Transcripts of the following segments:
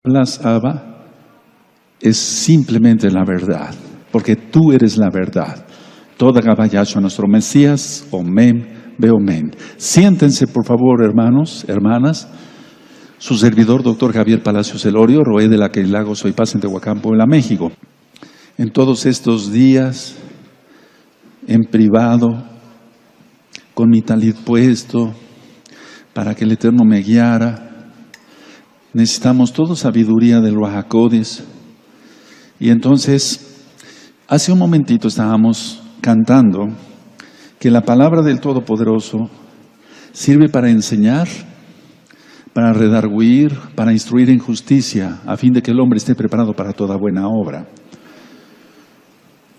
hablas, Abba, es simplemente la verdad, porque tú eres la verdad. Toda Gabá Yahshua, nuestro Mesías, Omen, Beomen. Siéntense, por favor, hermanos, hermanas. Su servidor, doctor Javier Palacios Elorio, Roé de la Queilago, soy Paz en Tehuacán, Puebla, México. En todos estos días, en privado, con mi talit puesto, para que el Eterno me guiara, necesitamos toda sabiduría del Ruach HaKodesh. Y entonces, hace un momentito estábamos cantando que la palabra del Todopoderoso sirve para enseñar, para redarguir, para instruir en justicia, a fin de que el hombre esté preparado para toda buena obra.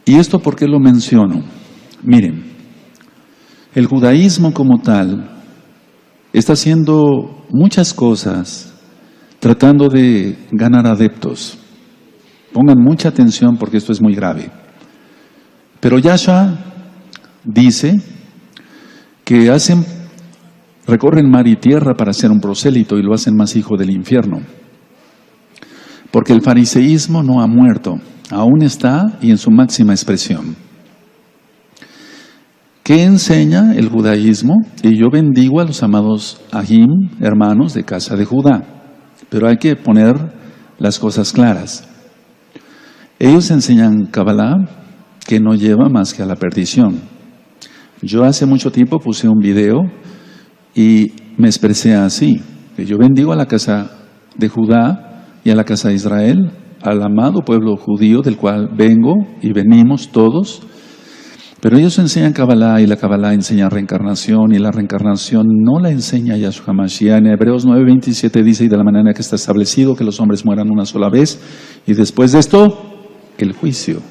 ¿Y esto por qué lo menciono? Miren, el judaísmo como tal está haciendo muchas cosas tratando de ganar adeptos. Pongan mucha atención porque esto es muy grave. Pero Yahshua dice que recorren mar y tierra para ser un prosélito y lo hacen más hijo del infierno. Porque el fariseísmo no ha muerto, aún está y en su máxima expresión. ¿Qué enseña el judaísmo? Y yo bendigo a los amados Ahim, hermanos de casa de Judá. Pero hay que poner las cosas claras. Ellos enseñan Kabbalah que no lleva más que a la perdición. Yo hace mucho tiempo puse un video y me expresé así, que yo bendigo a la casa de Judá y a la casa de Israel, al amado pueblo judío del cual vengo y venimos todos. Pero ellos enseñan Kabbalah y la Kabbalah enseña reencarnación y la reencarnación no la enseña Yahshua Mashiach. En Hebreos 9:27 dice, y de la manera que está establecido que los hombres mueran una sola vez y después de esto, el juicio.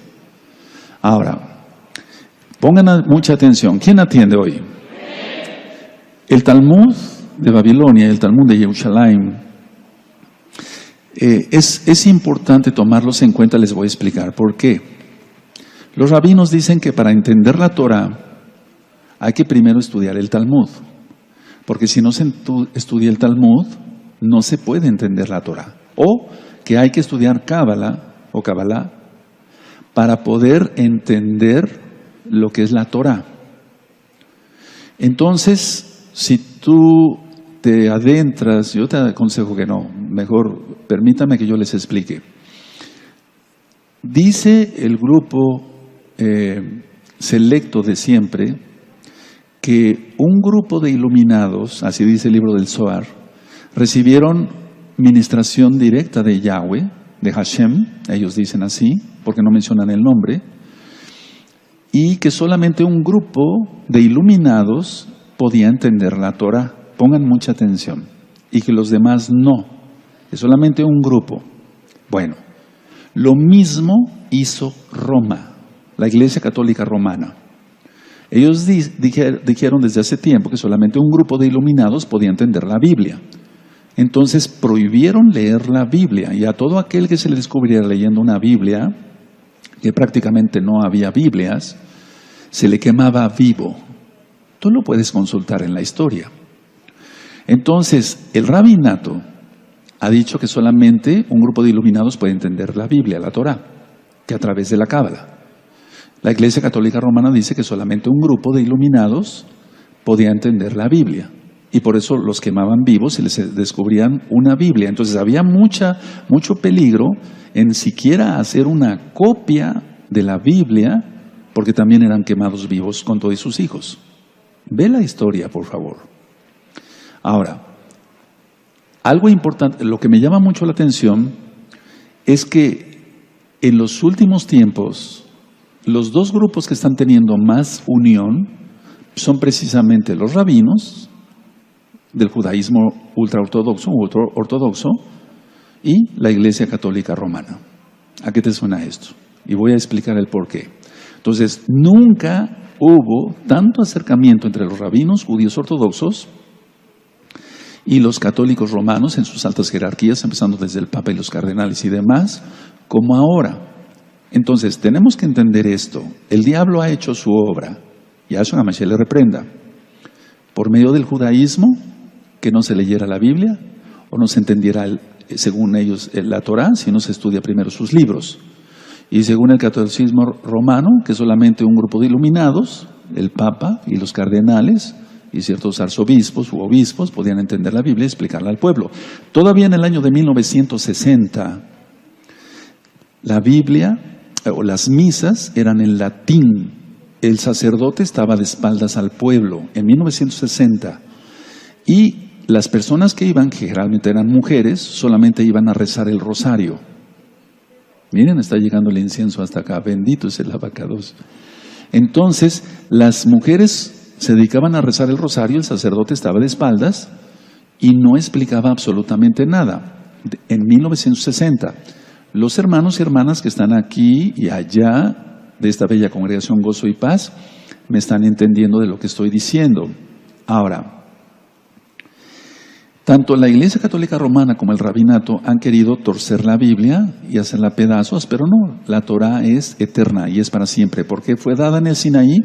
Ahora, pongan mucha atención. ¿Quién atiende hoy? El Talmud de Babilonia y el Talmud de Jerusalén es importante tomarlos en cuenta. Les voy a explicar por qué. Los rabinos dicen que para entender la Torah hay que primero estudiar el Talmud, porque si no se estudia el Talmud no se puede entender la Torah, o que hay que estudiar Kabbalah para poder entender lo que es la Torah. Entonces, si tú te adentras, yo te aconsejo que no, mejor permítame que yo les explique. Dice el grupo selecto de siempre que un grupo de iluminados, así dice el libro del Zohar, recibieron ministración directa de Yahweh, de Hashem, ellos dicen así, porque no mencionan el nombre, y que solamente un grupo de iluminados podía entender la Torah. Pongan mucha atención. Y que los demás no, que solamente un grupo. Bueno, lo mismo hizo Roma, la Iglesia Católica Romana. Ellos dijeron desde hace tiempo que solamente un grupo de iluminados podía entender la Biblia. Entonces prohibieron leer la Biblia, y a todo aquel que se le descubriera leyendo una Biblia, que prácticamente no había Biblias, se le quemaba vivo. Tú lo puedes consultar en la historia. Entonces, el rabinato ha dicho que solamente un grupo de iluminados puede entender la Biblia, la Torah, que a través de la Cábala. La Iglesia Católica Romana dice que solamente un grupo de iluminados podía entender la Biblia. Y por eso los quemaban vivos y les descubrían una Biblia. Entonces había mucho peligro en siquiera hacer una copia de la Biblia, porque también eran quemados vivos con todos sus hijos. Ve la historia, por favor. Ahora, algo importante, lo que me llama mucho la atención es que en los últimos tiempos, los dos grupos que están teniendo más unión son precisamente los rabinos del judaísmo ultraortodoxo y la Iglesia Católica Romana. ¿A qué te suena esto? Y voy a explicar el porqué. Entonces, nunca hubo tanto acercamiento entre los rabinos judíos ortodoxos y los católicos romanos en sus altas jerarquías, empezando desde el Papa y los cardenales y demás, como ahora. Entonces, tenemos que entender esto. El diablo ha hecho su obra, y a Yahshua Mashiach le reprenda, por medio del judaísmo, que no se leyera la Biblia o no se entendiera según ellos, la Torá, si no se estudia primero sus libros. Y según el catolicismo romano, que solamente un grupo de iluminados, el Papa y los cardenales y ciertos arzobispos u obispos podían entender la Biblia y explicarla al pueblo. Todavía en el año de 1960, la Biblia o las misas eran en latín. El sacerdote estaba de espaldas al pueblo en 1960. Y las personas que iban, que generalmente eran mujeres, solamente iban a rezar el rosario. Miren, está llegando el incienso hasta acá. Bendito es el abacados. Entonces, las mujeres se dedicaban a rezar el rosario, el sacerdote estaba de espaldas y no explicaba absolutamente nada. En 1960, los hermanos y hermanas que están aquí y allá de esta bella congregación Gozo y Paz me están entendiendo de lo que estoy diciendo. Ahora, tanto la Iglesia Católica Romana como el Rabinato han querido torcer la Biblia y hacerla pedazos, pero no, la Torá es eterna y es para siempre, porque fue dada en el Sinaí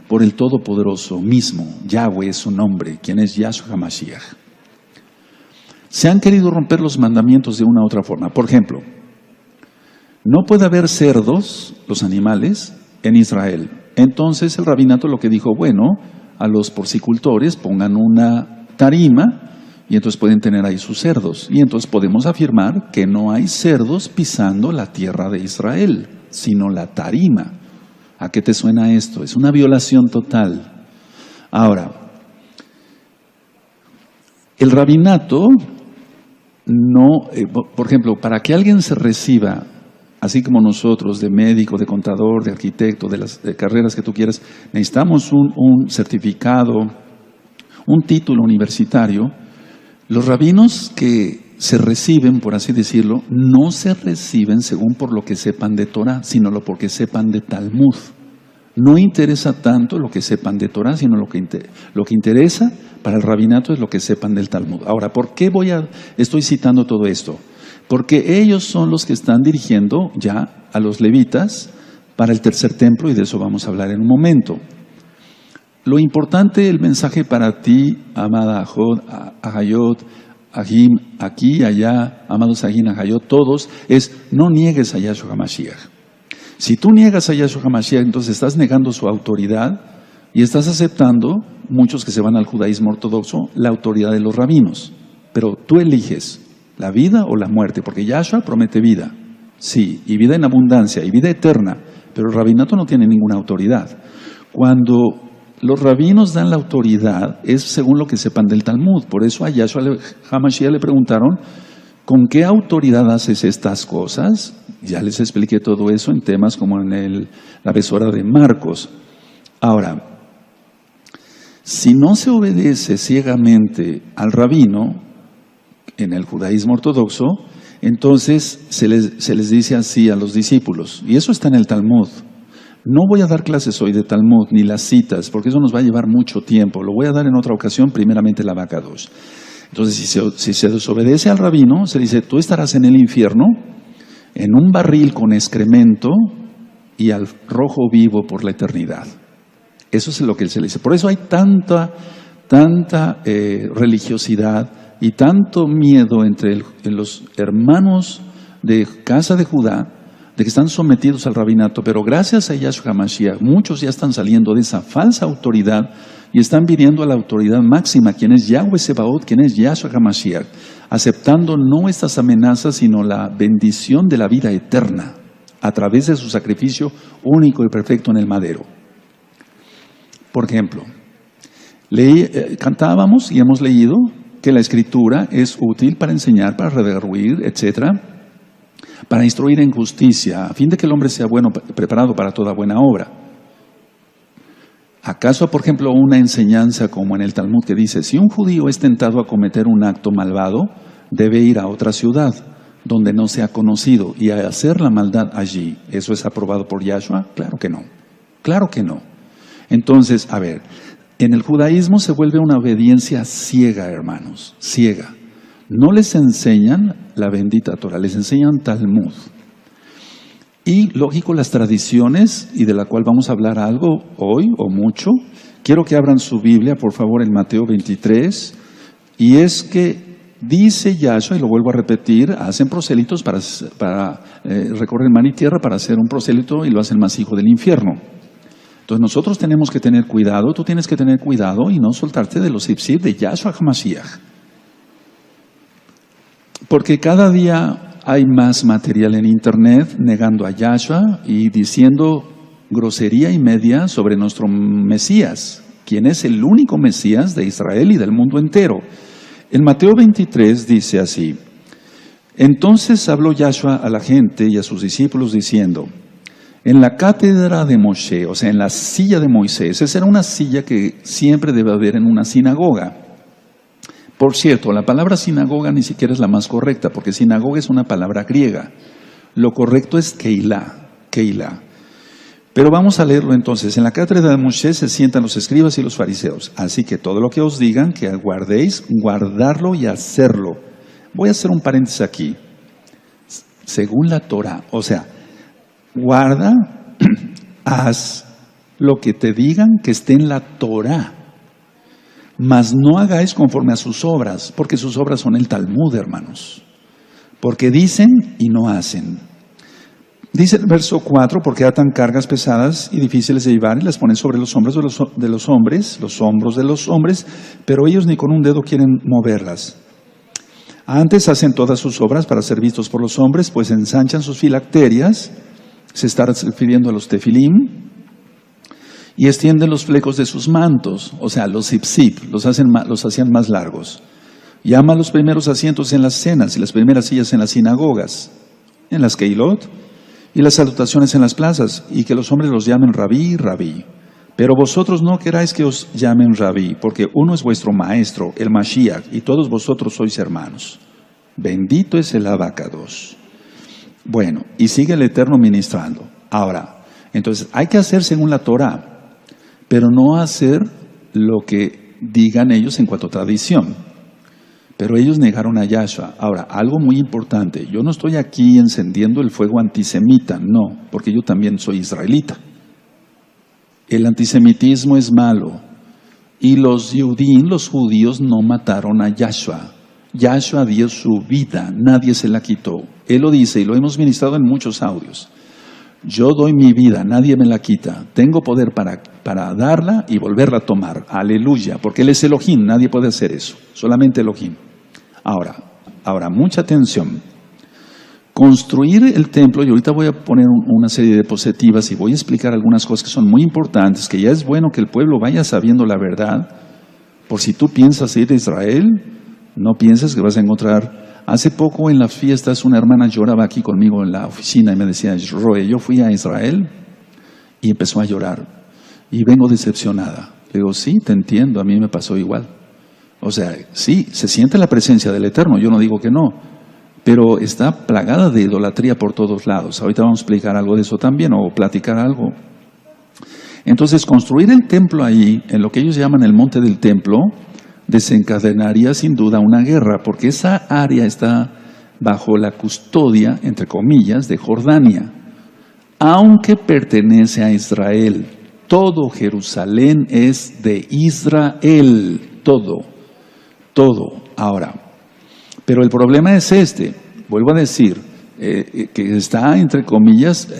por el Todopoderoso mismo. Yahweh es su nombre, quien es Yahshua HaMashiach. Se han querido romper los mandamientos de una u otra forma. Por ejemplo, no puede haber cerdos, los animales, en Israel. Entonces el Rabinato lo que dijo, bueno, a los porcicultores pongan una tarima y entonces pueden tener ahí sus cerdos. Y entonces podemos afirmar que no hay cerdos pisando la tierra de Israel, sino la tarima. ¿A qué te suena esto? Es una violación total. Ahora, el rabinato no, por ejemplo, para que alguien se reciba, así como nosotros, de médico, de contador, de arquitecto, de las carreras que tú quieras, necesitamos un certificado, un título universitario. Los rabinos que se reciben, por así decirlo, no se reciben según por lo que sepan de Torah, sino lo porque sepan de Talmud. No interesa tanto lo que sepan de Torah, sino lo que interesa para el rabinato es lo que sepan del Talmud. Ahora, ¿por qué estoy citando todo esto? Porque ellos son los que están dirigiendo ya a los levitas para el tercer templo, y de eso vamos a hablar en un momento. Lo importante, el mensaje para ti, amada Ahayot, Ahim, aquí, allá, amados Ahim, Ahayot, todos, es no niegues a Yahshua HaMashiach. Si tú niegas a Yahshua HaMashiach, entonces estás negando su autoridad y estás aceptando, muchos que se van al judaísmo ortodoxo, la autoridad de los rabinos. Pero tú eliges la vida o la muerte, porque Yahshua promete vida, sí, y vida en abundancia, y vida eterna, pero el rabinato no tiene ninguna autoridad. Cuando los rabinos dan la autoridad, es según lo que sepan del Talmud. Por eso a Yahshua HaMashiach le preguntaron, ¿con qué autoridad haces estas cosas? Ya les expliqué todo eso en temas como en la besora de Marcos. Ahora, si no se obedece ciegamente al rabino, en el judaísmo ortodoxo, entonces se les dice así a los discípulos, y eso está en el Talmud. No voy a dar clases hoy de Talmud, ni las citas, porque eso nos va a llevar mucho tiempo. Lo voy a dar en otra ocasión, primeramente la Abacados. Entonces, si se desobedece al rabino, se dice, tú estarás en el infierno, en un barril con excremento y al rojo vivo por la eternidad. Eso es lo que se le dice. Por eso hay tanta religiosidad y tanto miedo entre los hermanos de casa de Judá, de que están sometidos al rabinato, pero gracias a Yahshua HaMashiach, muchos ya están saliendo de esa falsa autoridad y están viniendo a la autoridad máxima, quien es Yahweh Sebaot, quien es Yahshua HaMashiach, aceptando no estas amenazas, sino la bendición de la vida eterna, a través de su sacrificio único y perfecto en el madero. Por ejemplo, cantábamos y hemos leído que la Escritura es útil para enseñar, para redarguir, etcétera, para instruir en justicia, a fin de que el hombre sea bueno, preparado para toda buena obra. ¿Acaso, por ejemplo, una enseñanza como en el Talmud que dice, si un judío es tentado a cometer un acto malvado, debe ir a otra ciudad donde no sea conocido y a hacer la maldad allí? ¿Eso es aprobado por Yahshua? Claro que no. Claro que no. Entonces, a ver, en el judaísmo se vuelve una obediencia ciega, hermanos, ciega. No les enseñan la bendita Torah, les enseñan Talmud. Y lógico, las tradiciones, y de la cual vamos a hablar algo hoy o mucho. Quiero que abran su Biblia, por favor, en Mateo 23. Y es que dice Yahshua, y lo vuelvo a repetir, hacen prosélitos para recorrer mar y tierra para hacer un prosélito y lo hacen más hijo del infierno. Entonces nosotros tenemos que tener cuidado, tú tienes que tener cuidado y no soltarte de los ipsib de Yahshua HaMashiach. Porque cada día hay más material en internet negando a Yahshua y diciendo grosería y media sobre nuestro Mesías, quien es el único Mesías de Israel y del mundo entero. En Mateo 23 dice así: entonces habló Yahshua a la gente y a sus discípulos diciendo, en la cátedra de Moshe, o sea, en la silla de Moisés, esa era una silla que siempre debe haber en una sinagoga. Por cierto, la palabra sinagoga ni siquiera es la más correcta, porque sinagoga es una palabra griega. Lo correcto es keilah. Pero vamos a leerlo entonces. En la cátedra de Moshe se sientan los escribas y los fariseos. Así que todo lo que os digan, que guardéis, guardarlo y hacerlo. Voy a hacer un paréntesis aquí. Según la Torah, o sea, guarda, haz lo que te digan que esté en la Torah. Mas no hagáis conforme a sus obras, porque sus obras son el Talmud, hermanos. Porque dicen y no hacen. Dice el verso 4, porque atan cargas pesadas y difíciles de llevar y las ponen sobre los hombros de los hombres, los hombros de los hombres, pero ellos ni con un dedo quieren moverlas. Antes hacen todas sus obras para ser vistos por los hombres, pues ensanchan sus filacterias, se está refiriendo a los tefilim, y extienden los flecos de sus mantos, o sea, los ipsip, los hacían más largos. Llama los primeros asientos en las cenas y las primeras sillas en las sinagogas, en las keilot, y las salutaciones en las plazas, y que los hombres los llamen rabí, rabí. Pero vosotros no queráis que os llamen rabí, porque uno es vuestro maestro, el Mashiach, y todos vosotros sois hermanos. Bendito es el Abacados. Bueno, y sigue el Eterno ministrando. Ahora, entonces hay que hacer según la Torah, pero no hacer lo que digan ellos en cuanto a tradición. Pero ellos negaron a Yahshua. Ahora, algo muy importante, yo no estoy aquí encendiendo el fuego antisemita, no, porque yo también soy israelita. El antisemitismo es malo, y los judíos no mataron a Yahshua. Yahshua dio su vida, nadie se la quitó. Él lo dice y lo hemos ministrado en muchos audios. Yo doy mi vida, nadie me la quita. Tengo poder para darla y volverla a tomar. Aleluya, porque Él es Elohim, nadie puede hacer eso, solamente Elohim. Ahora, mucha atención. Construir el templo, y ahorita voy a poner una serie de diapositivas y voy a explicar algunas cosas que son muy importantes, que ya es bueno que el pueblo vaya sabiendo la verdad. Por si tú piensas ir a Israel, no pienses que vas a encontrar. Hace poco en las fiestas una hermana lloraba aquí conmigo en la oficina y me decía, Roe, yo fui a Israel, y empezó a llorar y vengo decepcionada. Le digo, sí, te entiendo, a mí me pasó igual. O sea, sí, se siente la presencia del Eterno, yo no digo que no, pero está plagada de idolatría por todos lados. Ahorita vamos a explicar algo de eso también, o platicar algo. Entonces, construir el templo ahí, en lo que ellos llaman el monte del templo, desencadenaría sin duda una guerra, porque esa área está bajo la custodia, entre comillas, de Jordania, aunque pertenece a Israel. Todo Jerusalén es de Israel, todo. Ahora, pero el problema es vuelvo a decir, que está, entre comillas,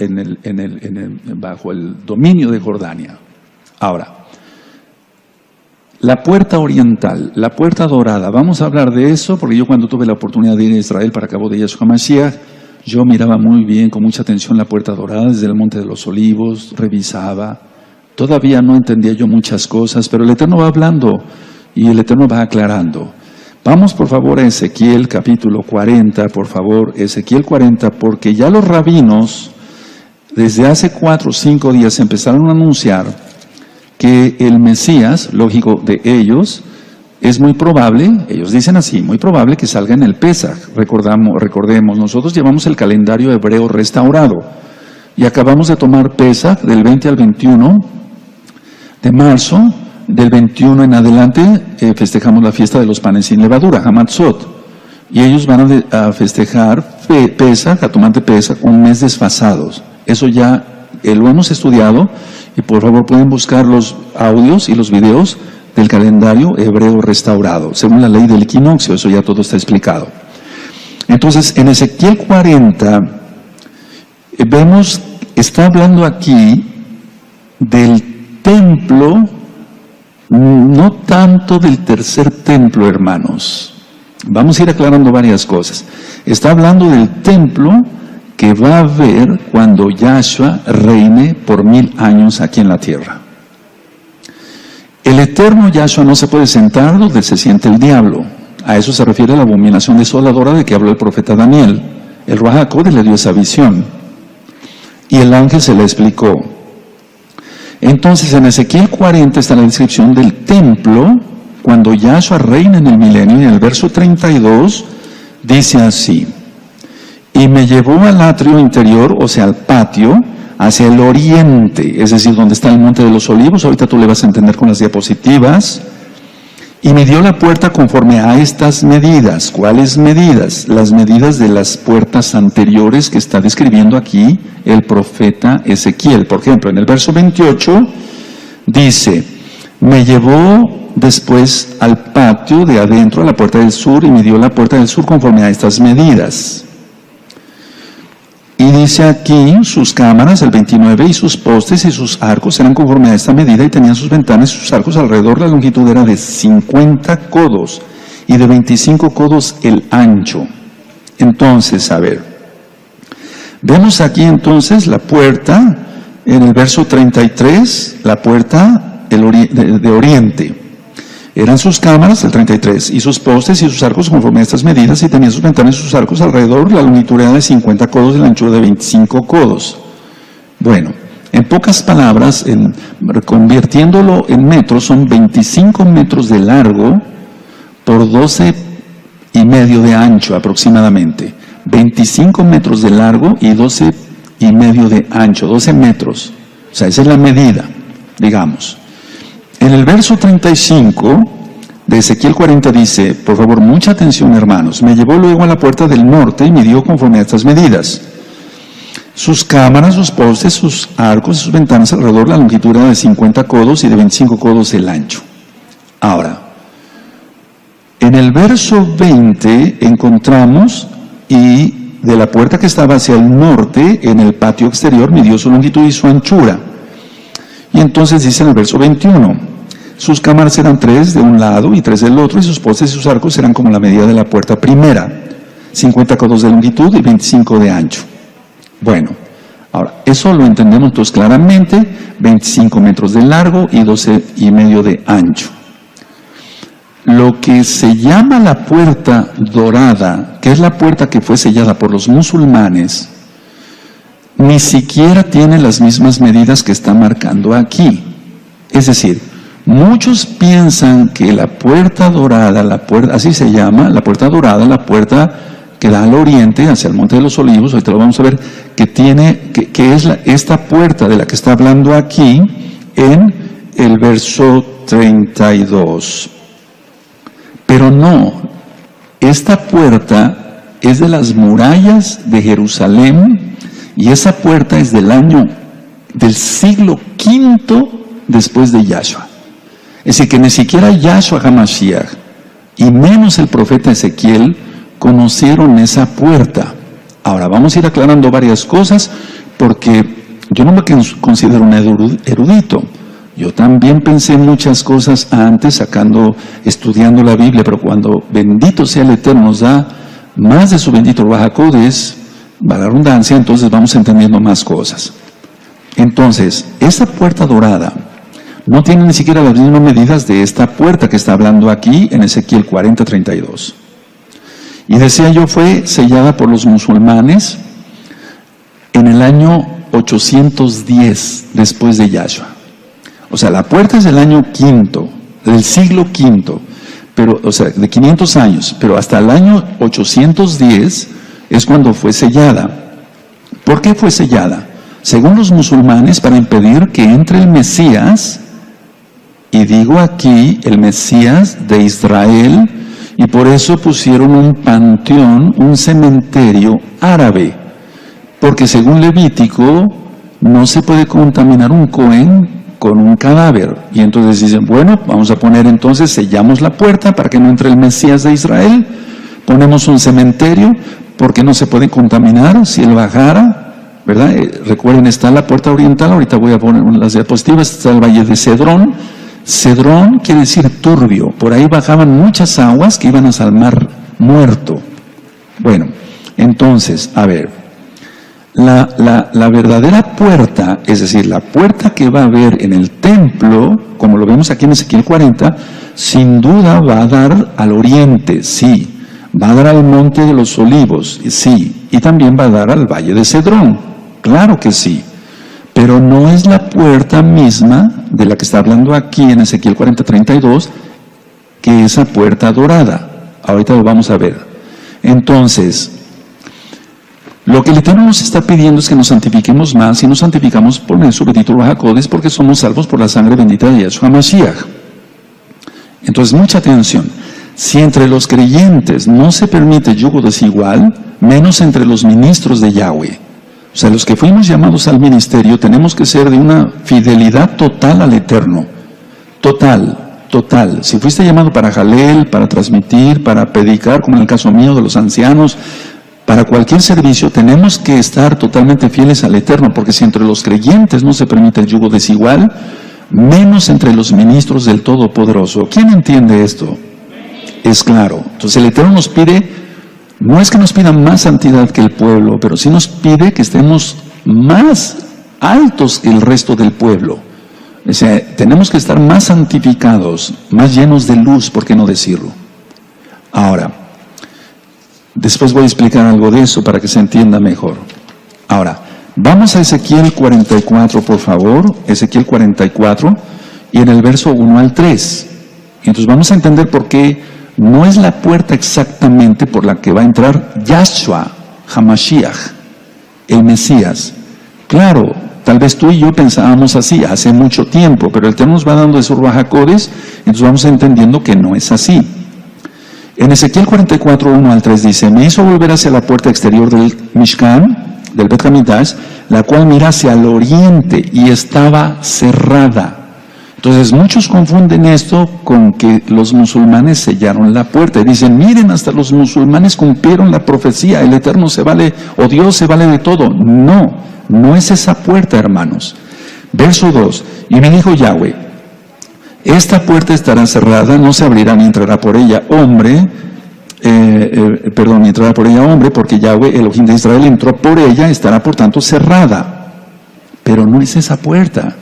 bajo el dominio de Jordania. Ahora, la puerta oriental, la puerta dorada, vamos a hablar de eso, porque yo cuando tuve la oportunidad de ir a Israel para Cabo de Yahshua Mashiach, yo miraba muy bien, con mucha atención la puerta dorada desde el Monte de los Olivos, revisaba, todavía no entendía yo muchas cosas, pero el Eterno va hablando y el Eterno va aclarando. Vamos por favor a Ezequiel capítulo 40, por favor, Ezequiel 40, porque ya los rabinos desde hace 4 o 5 días empezaron a anunciar que el Mesías, lógico de ellos, es muy probable, ellos dicen así, muy probable que salga en el Pesaj. Recordemos, nosotros llevamos el calendario hebreo restaurado y acabamos de tomar Pesaj del 20 al 21 de marzo. Del 21 en adelante festejamos la fiesta de los panes sin levadura, Hamatzot, y ellos van a festejar Pesaj, a tomar de Pesaj, un mes desfasados. Eso ya lo hemos estudiado, y por favor pueden buscar los audios y los videos del calendario hebreo restaurado, según la ley del equinoccio. Eso ya todo está explicado. Entonces, en Ezequiel 40, vemos, está hablando aquí del templo, no tanto del tercer templo, hermanos. Vamos a ir aclarando varias cosas. Está hablando del templo que va a haber cuando Yahshua reine por 1000 años aquí en la tierra. El eterno Yahshua no se puede sentar donde se siente el diablo. A eso se refiere la abominación desoladora de que habló el profeta Daniel. El Ruach HaKodesh le dio esa visión y el ángel se la explicó. Entonces en Ezequiel 40 está la descripción del templo cuando Yahshua reina en el milenio, y en el verso 32 dice así: y me llevó al atrio interior, o sea al patio, hacia el oriente, es decir, donde está el monte de los olivos. Ahorita tú le vas a entender con las diapositivas. Y me dio la puerta conforme a estas medidas. ¿Cuáles medidas? Las medidas de las puertas anteriores que está describiendo aquí el profeta Ezequiel. Por ejemplo, en el verso 28 dice: me llevó después al patio de adentro, a la puerta del sur, y me dio la puerta del sur conforme a estas medidas. Y dice aquí, sus cámaras, el 29, y sus postes y sus arcos eran conforme a esta medida, y tenían sus ventanas y sus arcos alrededor. La longitud era de 50 codos y de 25 codos el ancho. Entonces, a ver, vemos aquí entonces la puerta, en el verso 33, la puerta de oriente. Eran sus cámaras, el 33, y sus postes y sus arcos conforme a estas medidas, y tenían sus ventanas y sus arcos alrededor. La longitud era de 50 codos y la anchura de 25 codos. Bueno, en pocas palabras, convirtiéndolo en metros, son 25 metros de largo por 12 y medio de ancho aproximadamente. 25 metros de largo y 12 y medio de ancho, 12 metros. O sea, esa es la medida, digamos. En el verso 35 de Ezequiel 40 dice, por favor, mucha atención, hermanos: me llevó luego a la puerta del norte y me dio conforme a estas medidas. Sus cámaras, sus postes, sus arcos y sus ventanas alrededor, la longitud era de 50 codos y de 25 codos el ancho. Ahora, en el verso 20 encontramos: y de la puerta que estaba hacia el norte, en el patio exterior, midió su longitud y su anchura. Y entonces dice en el verso 21, sus cámaras eran 3 de un lado y 3 del otro, y sus postes y sus arcos eran como la medida de la puerta primera, 50 codos de longitud y 25 de ancho. Bueno, ahora, eso lo entendemos todos claramente: 25 metros de largo y 12 y medio de ancho. Lo que se llama la puerta dorada, que es la puerta que fue sellada por los musulmanes, ni siquiera tiene las mismas medidas que está marcando aquí. Es decir, muchos piensan que la puerta dorada, así se llama, la puerta dorada, la puerta que da al oriente, hacia el monte de los olivos, ahorita lo vamos a ver, que es esta puerta de la que está hablando aquí en el verso 32. Pero no, esta puerta es de las murallas de Jerusalén, y esa puerta es del siglo V después de Yahshua. Es decir, que ni siquiera Yahshua HaMashiach, y menos el profeta Ezequiel, conocieron esa puerta. Ahora, vamos a ir aclarando varias cosas, porque yo no me considero un erudito. Yo también pensé muchas cosas antes, estudiando la Biblia, pero cuando, bendito sea el Eterno, nos da más de su bendito Ruach HaKodesh, va la redundancia, entonces vamos entendiendo más cosas. Entonces, esa puerta dorada no tiene ni siquiera las mismas medidas de esta puerta que está hablando aquí en Ezequiel 40:32. Y decía yo, fue sellada por los musulmanes en el año 810 después de Yahshua. O sea, la puerta es del año quinto, del siglo V, pero, o sea, de 500 años, pero hasta el año 810 es cuando fue sellada. ¿Por qué fue sellada? Según los musulmanes, para impedir que entre el Mesías, y digo aquí el Mesías de Israel, y por eso pusieron un panteón, un cementerio árabe, porque según Levítico no se puede contaminar un Cohen con un cadáver. Y entonces dicen, bueno, vamos a poner entonces, sellamos la puerta para que no entre el Mesías de Israel, ponemos un cementerio porque no se puede contaminar si él bajara, ¿verdad? Recuerden, está la puerta oriental, ahorita voy a poner las diapositivas, está el valle de Cedrón. Cedrón quiere decir turbio, por ahí bajaban muchas aguas que iban hasta el mar muerto. Bueno, entonces, a ver, la verdadera puerta, es decir, la puerta que va a haber en el templo, como lo vemos aquí en Ezequiel 40, sin duda va a dar al oriente, sí, va a dar al monte de los olivos, sí, y también va a dar al valle de Cedrón, claro que sí, pero no es la puerta misma de la que está hablando aquí en Ezequiel 40:32, que esa puerta dorada. Ahorita lo vamos a ver. Entonces, lo que el Eterno nos está pidiendo es que nos santifiquemos más, y nos santificamos por el bendito Ruach HaKodesh, porque somos salvos por la sangre bendita de Yahshua Mashiach. Entonces, mucha atención. Si entre los creyentes no se permite yugo desigual, menos entre los ministros de Yahweh. O sea, los que fuimos llamados al ministerio tenemos que ser de una fidelidad total al Eterno. Total. Si fuiste llamado para jalel, para transmitir, para predicar, como en el caso mío de los ancianos, para cualquier servicio, tenemos que estar totalmente fieles al Eterno, porque si entre los creyentes no se permite el yugo desigual, menos entre los ministros del Todopoderoso. ¿Quién entiende esto? Es claro. Entonces el Eterno nos pide, no es que nos pida más santidad que el pueblo, pero sí nos pide que estemos más altos que el resto del pueblo. O sea, tenemos que estar más santificados, más llenos de luz, ¿por qué no decirlo? Ahora, después voy a explicar algo de eso para que se entienda mejor. Ahora, vamos a Ezequiel 44, por favor. Ezequiel 44, y en el verso 1 al 3. Entonces vamos a entender por qué no es la puerta exactamente por la que va a entrar Yahshua HaMashiach, el Mesías. Claro, tal vez tú y yo pensábamos así hace mucho tiempo, pero el Eterno nos va dando esos Ruach HaKodesh, entonces vamos entendiendo que no es así. En Ezequiel 44, 1 al 3 dice, me hizo volver hacia la puerta exterior del Mishkan, del Bet HaMikdash, la cual mira hacia el oriente y estaba cerrada. Entonces muchos confunden esto con que los musulmanes sellaron la puerta y dicen, miren, hasta los musulmanes cumplieron la profecía, el Eterno se vale, o Dios se vale de todo. No es esa puerta, hermanos. Verso 2, y me dijo Yahweh, esta puerta estará cerrada, no se abrirá ni entrará por ella hombre, ni entrará por ella hombre, porque Yahweh, Elohim de Israel, entró por ella, estará por tanto cerrada. Pero no es esa puerta.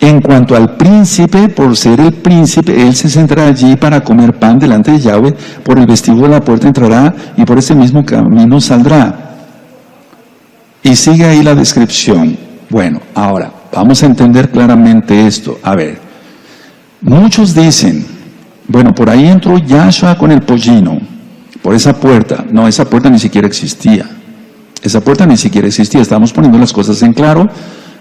En cuanto al príncipe, por ser el príncipe, él se sentará allí para comer pan delante de Yahweh, por el vestíbulo de la puerta entrará y por ese mismo camino saldrá. Y sigue ahí la descripción. Bueno, ahora, vamos a entender claramente esto. A ver, muchos dicen, bueno, por ahí entró Yahshua con el pollino, por esa puerta. No, esa puerta ni siquiera existía. Estamos poniendo las cosas en claro.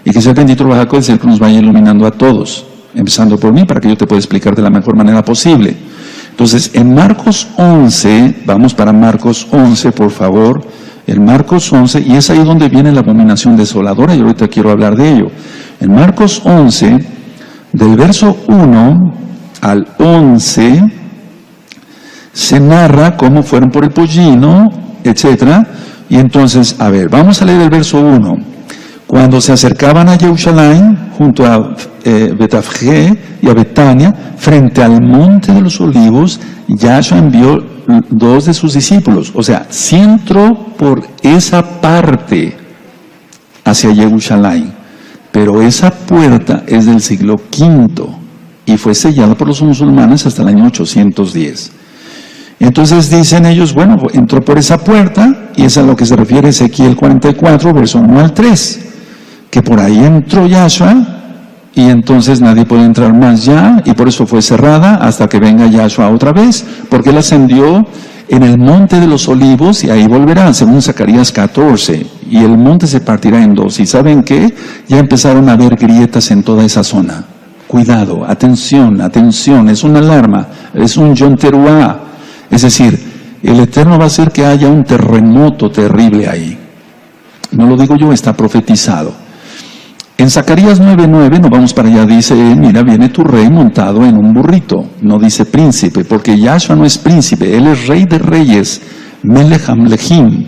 Y que sea el bendito Ruach HaKodesh el que nos vaya iluminando a todos, empezando por mí, para que yo te pueda explicar de la mejor manera posible. Entonces, en Marcos 11, vamos para Marcos 11, por favor, en Marcos 11, y es ahí donde viene la abominación desoladora, y ahorita quiero hablar de ello. En Marcos 11, del verso 1 al 11, se narra cómo fueron por el pollino, etc. Y entonces, a ver, vamos a leer el verso 1. Cuando se acercaban a Jerusalén, junto a Betafge y a Betania, frente al monte de los olivos, Yahshua envió 2 de sus discípulos. O sea, sí entró por esa parte hacia Jerusalén, pero esa puerta es del siglo V y fue sellada por los musulmanes hasta el año 810. Entonces dicen ellos, bueno, entró por esa puerta, y es a lo que se refiere Ezequiel 44, verso 1 al 3. Que por ahí entró Yahshua, y entonces nadie puede entrar más ya, y por eso fue cerrada hasta que venga Yahshua otra vez, porque él ascendió en el monte de los olivos, y ahí volverá, según Zacarías 14, y el monte se partirá en 2, y ¿saben qué? Ya empezaron a haber grietas en toda esa zona. Cuidado, atención, es una alarma, es un Yom Teruah, es decir, el Eterno va a hacer que haya un terremoto terrible ahí. No lo digo yo, está profetizado. En Zacarías 9:9, nos vamos para allá, dice, mira, viene tu rey montado en un burrito. No dice príncipe, porque Yahshua no es príncipe, Él es rey de reyes, Melech HaMelechim.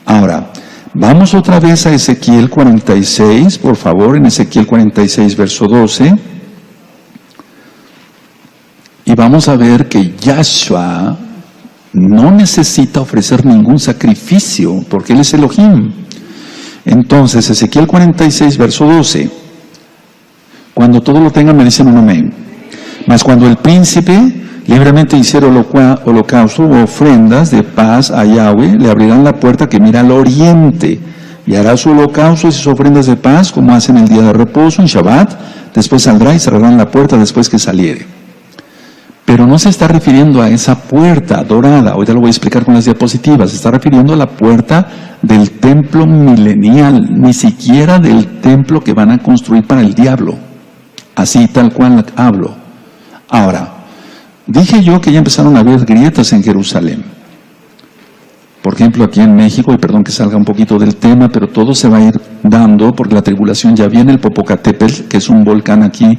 Ahora, vamos otra vez a Ezequiel 46, por favor, en Ezequiel 46, verso 12. Y vamos a ver que Yahshua no necesita ofrecer ningún sacrificio, porque Él es Elohim. Entonces, Ezequiel 46, verso 12. Cuando todo lo tengan, me dicen un amén. Mas cuando el príncipe libremente hiciera holocausto o ofrendas de paz a Yahweh, le abrirán la puerta que mira al oriente, y hará su holocausto y sus ofrendas de paz, como hacen el día de reposo, en Shabbat. Después saldrá y cerrarán la puerta después que saliere. Pero no se está refiriendo a esa puerta dorada, ahorita lo voy a explicar con las diapositivas, se está refiriendo a la puerta del templo milenial, ni siquiera del templo que van a construir para el diablo. Así, tal cual hablo. Ahora, dije yo que ya empezaron a haber grietas en Jerusalén. Por ejemplo, aquí en México, y perdón que salga un poquito del tema, pero todo se va a ir dando, porque la tribulación ya viene, el Popocatépetl, que es un volcán aquí,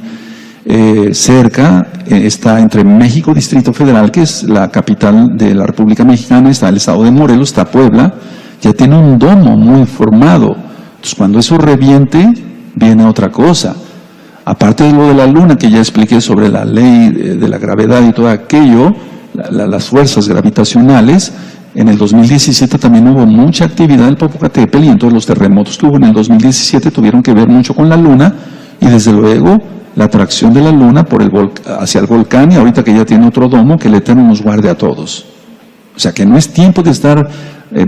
cerca, está entre México, Distrito Federal, que es la capital de la República Mexicana, está el estado de Morelos, está Puebla, ya tiene un domo muy formado. Entonces, cuando eso reviente, viene otra cosa. Aparte de lo de la luna, que ya expliqué sobre la ley de la gravedad y todo aquello, las fuerzas gravitacionales, en el 2017 también hubo mucha actividad del Popocatépetl, y entonces los terremotos que hubo en el 2017 tuvieron que ver mucho con la luna, y desde luego la atracción de la luna hacia el volcán, y ahorita que ya tiene otro domo, que el Eterno nos guarde a todos. O sea que no es tiempo de estar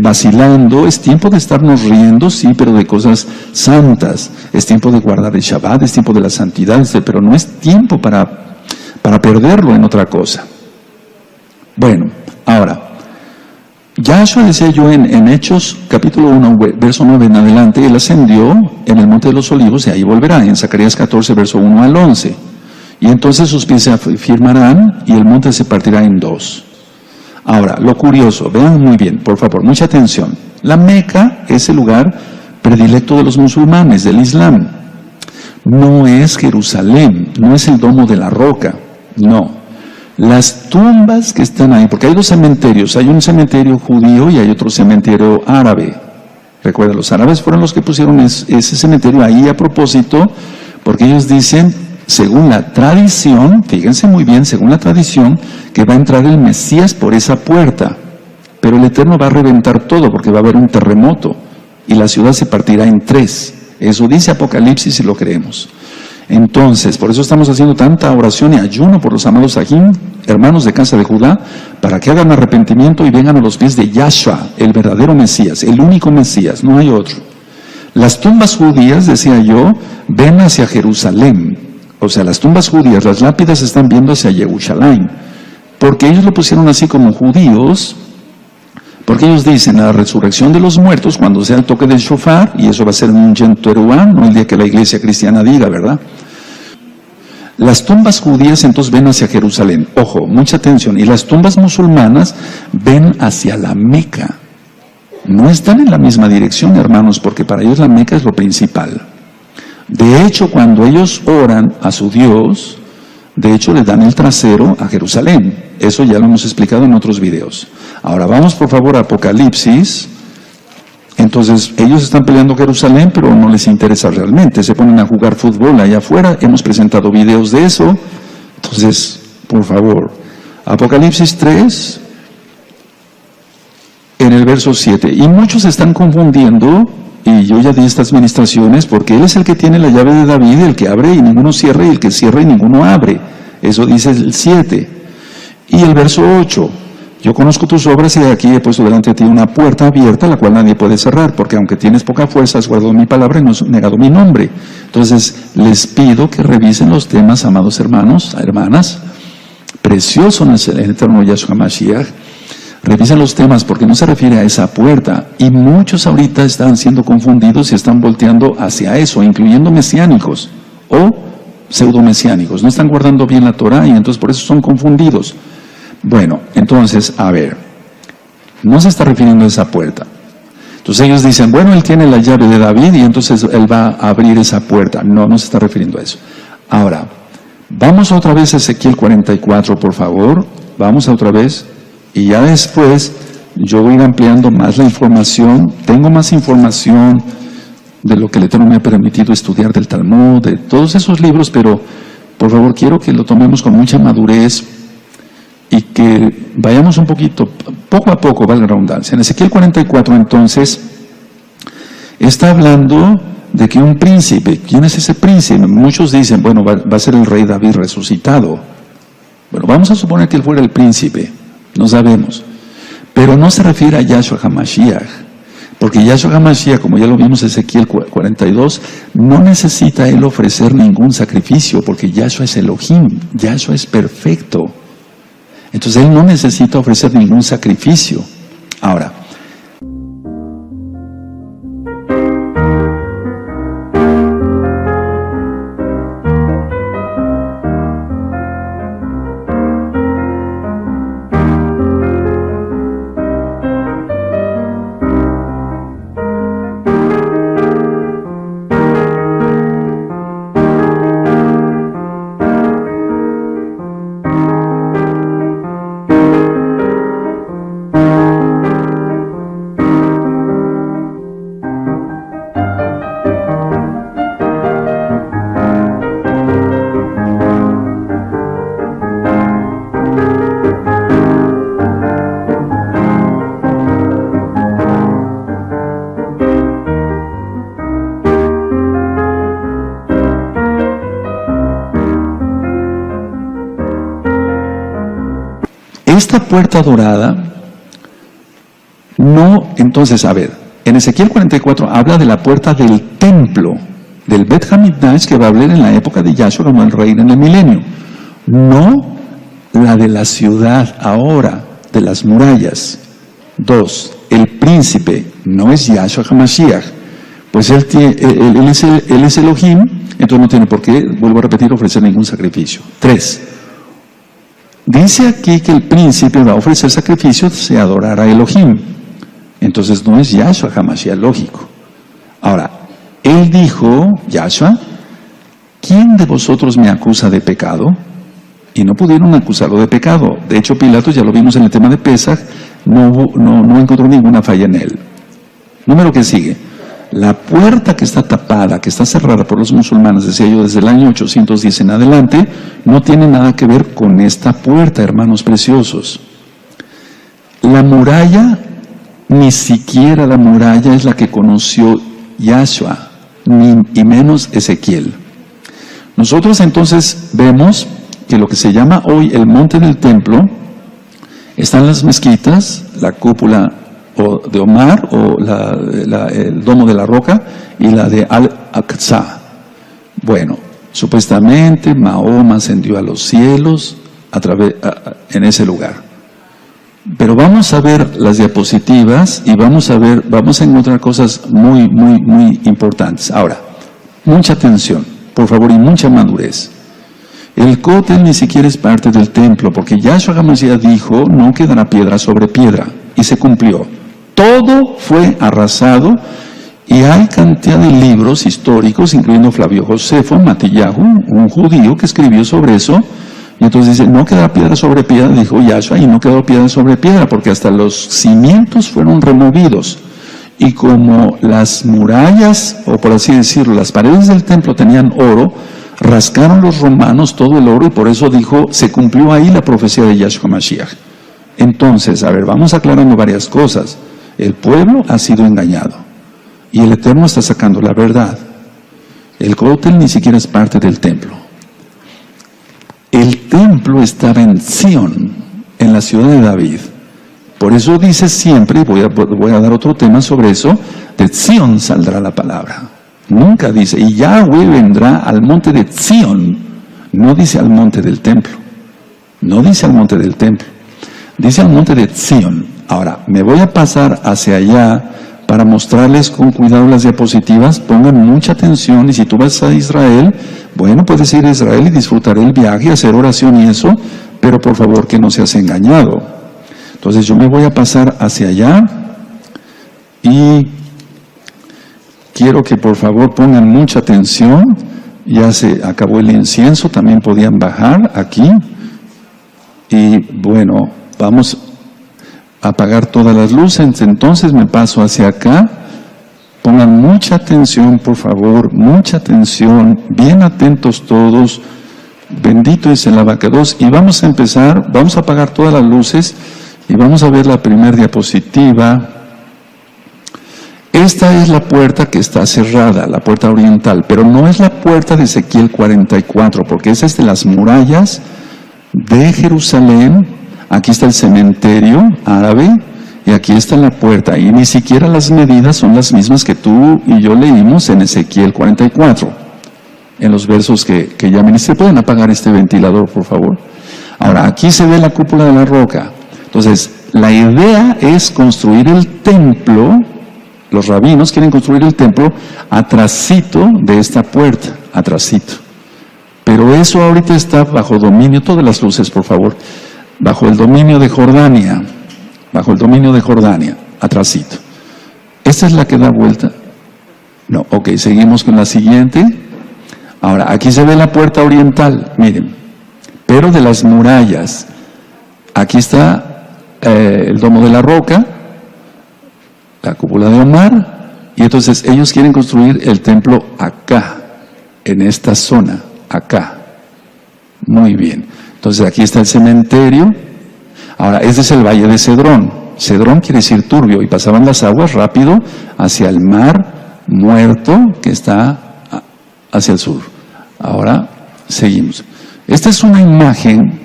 vacilando, es tiempo de estarnos riendo, sí, pero de cosas santas. Es tiempo de guardar el Shabbat, es tiempo de la santidad, pero no es tiempo para perderlo en otra cosa. Bueno, ahora, Yahshua, decía yo en Hechos capítulo 1, verso 9 en adelante, Él ascendió en el monte de los olivos y ahí volverá, en Zacarías 14, verso 1 al 11. Y entonces sus pies se afirmarán y el monte se partirá en dos. Ahora, lo curioso, vean muy bien, por favor, mucha atención. La Meca es el lugar predilecto de los musulmanes, del Islam. No es Jerusalén, no es el domo de la roca, no. Las tumbas que están ahí, porque hay dos cementerios, hay un cementerio judío y hay otro cementerio árabe. Recuerda, los árabes fueron los que pusieron ese cementerio ahí a propósito, porque ellos dicen, según la tradición, fíjense muy bien, según la tradición, que va a entrar el Mesías por esa puerta, pero el Eterno va a reventar todo porque va a haber un terremoto y la ciudad se partirá en tres. Eso dice Apocalipsis y lo creemos. Entonces, por eso estamos haciendo tanta oración y ayuno por los amados Sahim, hermanos de casa de Judá, para que hagan arrepentimiento y vengan a los pies de Yahshua, el verdadero Mesías, el único Mesías, no hay otro. Las tumbas judías, decía yo, ven hacia Jerusalén. O sea, las tumbas judías, las lápidas están viendo hacia Jerusalén, porque ellos lo pusieron así como judíos, porque ellos dicen a la resurrección de los muertos, cuando sea el toque del shofar, y eso va a ser un Yom Teruah, no el día que la iglesia cristiana diga, ¿verdad? Las tumbas judías entonces ven hacia Jerusalén, ojo, mucha atención, y las tumbas musulmanas ven hacia la Meca. No están en la misma dirección, hermanos, porque para ellos la Meca es lo principal. De hecho, cuando ellos oran a su Dios, de hecho le dan el trasero a Jerusalén. Eso ya lo hemos explicado en otros videos. Ahora vamos por favor a Apocalipsis. Entonces ellos están peleando Jerusalén, pero no les interesa realmente. Se ponen a jugar fútbol allá afuera. Hemos presentado videos de eso. Entonces, por favor, Apocalipsis 3, en el verso 7. Y muchos están confundiendo, y yo ya di estas ministraciones, porque Él es el que tiene la llave de David, el que abre y ninguno cierra, y el que cierra y ninguno abre. Eso dice el 7. Y el verso 8. Yo conozco tus obras y de aquí he puesto delante de ti una puerta abierta, la cual nadie puede cerrar, porque aunque tienes poca fuerza, has guardado mi palabra y no has negado mi nombre. Entonces, les pido que revisen los temas, amados hermanos, hermanas. Precioso es el eterno Yahshua Mashiach. Revisen los temas porque no se refiere a esa puerta. Y muchos ahorita están siendo confundidos y están volteando hacia eso, incluyendo mesiánicos o pseudomesiánicos. No están guardando bien la Torah y entonces por eso son confundidos. Bueno, entonces, a ver, no se está refiriendo a esa puerta. Entonces ellos dicen, bueno, él tiene la llave de David y entonces él va a abrir esa puerta. No, no se está refiriendo a eso. Ahora, vamos otra vez a Ezequiel 44, por favor. Vamos a otra vez. Y ya después yo voy a ir ampliando más la información. Tengo más información de lo que el Eterno me ha permitido estudiar del Talmud, de todos esos libros, pero por favor quiero que lo tomemos con mucha madurez y que vayamos un poquito, poco a poco, valga la redundancia. En Ezequiel 44 entonces está hablando de que un príncipe, ¿quién es ese príncipe? Muchos dicen, bueno, va a ser el rey David resucitado. Bueno, vamos a suponer que él fuera el príncipe, no sabemos, pero no se refiere a Yahshua HaMashiach, porque Yahshua HaMashiach, como ya lo vimos en Ezequiel 42, no necesita él ofrecer ningún sacrificio, porque Yahshua es Elohim, Yahshua es perfecto. Entonces él no necesita ofrecer ningún sacrificio. Ahora, esta puerta dorada, no, entonces, a ver, en Ezequiel 44 habla de la puerta del templo, del Bet Hamikdash, que va a hablar en la época de Yahshua como el rey en el milenio, no la de la ciudad ahora, de las murallas. 2, el príncipe no es Yahshua HaMashiach, pues él es Elohim, entonces no tiene por qué, vuelvo a repetir, ofrecer ningún sacrificio. 3, dice aquí que el príncipe va a ofrecer sacrificios si adorará a Elohim. Entonces no es Yahshua HaMashiach, lógico. Ahora, él dijo, Yahshua, ¿quién de vosotros me acusa de pecado? Y no pudieron acusarlo de pecado. De hecho, Pilato, ya lo vimos en el tema de Pesach, no encontró ninguna falla en él. Número que sigue. La puerta que está tapada, que está cerrada por los musulmanes, decía yo, desde el año 810 en adelante, no tiene nada que ver con esta puerta, hermanos preciosos. La muralla, ni siquiera la muralla es la que conoció Yahshua, y menos Ezequiel. Nosotros entonces vemos que lo que se llama hoy el monte del templo, están las mezquitas, la cúpula de Omar, o el domo de la roca, y la de Al-Aqsa. Bueno, supuestamente Mahoma ascendió a los cielos en ese lugar. Pero vamos a ver las diapositivas y vamos a encontrar cosas muy, muy, muy importantes. Ahora, mucha atención, por favor, y mucha madurez. El cótel ni siquiera es parte del templo, porque Yahshua HaMashiach dijo, no quedará piedra sobre piedra, y se cumplió. Todo fue arrasado, y hay cantidad de libros históricos, incluyendo Flavio Josefo, Matillahu, un judío que escribió sobre eso, y entonces dice, no quedará piedra sobre piedra, dijo Yahshua, y no quedó piedra sobre piedra, porque hasta los cimientos fueron removidos. Y como las murallas, o por así decirlo, las paredes del templo tenían oro, rascaron los romanos todo el oro, y por eso dijo, se cumplió ahí la profecía de Yahshua Mashiach. Entonces, a ver, vamos aclarando varias cosas. El pueblo ha sido engañado, y el Eterno está sacando la verdad. El cótel ni siquiera es parte del templo. El templo estaba en Sion, en la ciudad de David. Por eso dice siempre, y voy a dar otro tema sobre eso, de Sion saldrá la palabra. Nunca dice, y Yahweh vendrá al monte de Sion. No dice al monte del templo. No dice al monte del templo. Dice al monte de Sion. Ahora, me voy a pasar hacia allá para mostrarles con cuidado las diapositivas. Pongan mucha atención, y si tú vas a Israel, bueno, puedes ir a Israel y disfrutar el viaje, hacer oración y eso, pero por favor que no seas engañado. Entonces yo me voy a pasar hacia allá y quiero que por favor pongan mucha atención. Ya se acabó el incienso, también podían bajar aquí. Y bueno, vamos a apagar todas las luces. Entonces me paso hacia acá. Pongan mucha atención, por favor, mucha atención. Bien atentos todos. Bendito es el abacados. Y vamos a empezar, vamos a apagar todas las luces y vamos a ver la primera diapositiva. Esta es la puerta que está cerrada, la puerta oriental, pero no es la puerta de Ezequiel 44, porque esa es de las murallas de Jerusalén. Aquí está el cementerio árabe y aquí está la puerta, y ni siquiera las medidas son las mismas que tú y yo leímos en Ezequiel 44, en los versos que ya ministré. ¿Pueden apagar este ventilador, por favor? Ahora, aquí se ve la cúpula de la roca. Entonces, la idea es construir el templo. Los rabinos quieren construir el templo atrasito de esta puerta, atrasito. Pero eso ahorita está bajo dominio, todas las luces, por favor, bajo el dominio de Jordania, atrasito. ¿Esta es la que da vuelta? No, ok, seguimos con la siguiente. Ahora, aquí se ve la puerta oriental, miren, pero de las murallas. Aquí está el domo de la roca, la cúpula de Omar, y entonces ellos quieren construir el templo acá, en esta zona, acá. Muy bien. Entonces aquí está el cementerio. Ahora, este es el valle de Cedrón. Cedrón quiere decir turbio, y pasaban las aguas rápido hacia el mar muerto que está hacia el sur. Ahora, seguimos. Esta es una imagen